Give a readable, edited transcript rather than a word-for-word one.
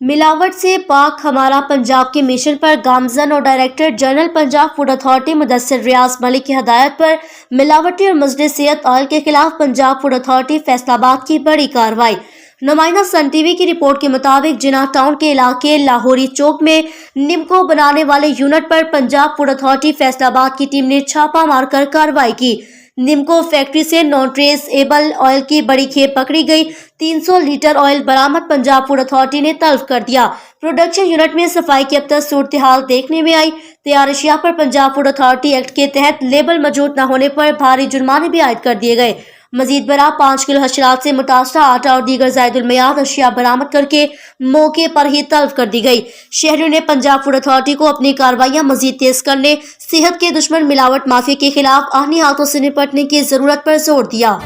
मिलावट से पाक हमारा पंजाब के मिशन पर गामजन और director general Punjab food authority Mudassir Riaz Malik की हदायत पर मिलावटी और मुजरिम सेहत ऑयल के खिलाफ पंजाब फूड अथॉरिटी फैसलाबाद की बड़ी कार्रवाई। नुमाइंदा सन टीवी की रिपोर्ट के मुताबिक जिन्ना टाउन के इलाके लाहौरी चौक में निम्को बनाने वाले यूनिट पर पंजाब फूड अथॉरिटी फैसलाबाद की टीम ने छापा मारकर कार्रवाई की। निम्को फैक्ट्री से नॉन ट्रेसेबल ऑयल की बड़ी खेप पकड़ी गई। 300 लीटर ऑयल बरामद पंजाब फूड अथॉरिटी ने तल्फ कर दिया। प्रोडक्शन यूनिट में सफाई की अब तक सूरत हाल देखने में आई। तैयार अशिया पर पंजाब फूड अथॉरिटी एक्ट के तहत लेबल मौजूद न होने पर भारी जुर्माने भी आयद कर दिए गए। मजीद बरा 5 किलो हशरात से मुतासरा आटा और दीगर जायदुल मियाद अशिया बरामद करके मौके पर ही तल्फ कर दी गई। शहरियों ने पंजाब फूड अथॉरिटी को अपनी कार्रवाइयां मजीद तेज करने, सेहत के दुश्मन मिलावट माफिया के खिलाफ आहनी हाथों से निपटने की जरूरत पर जोर दिया।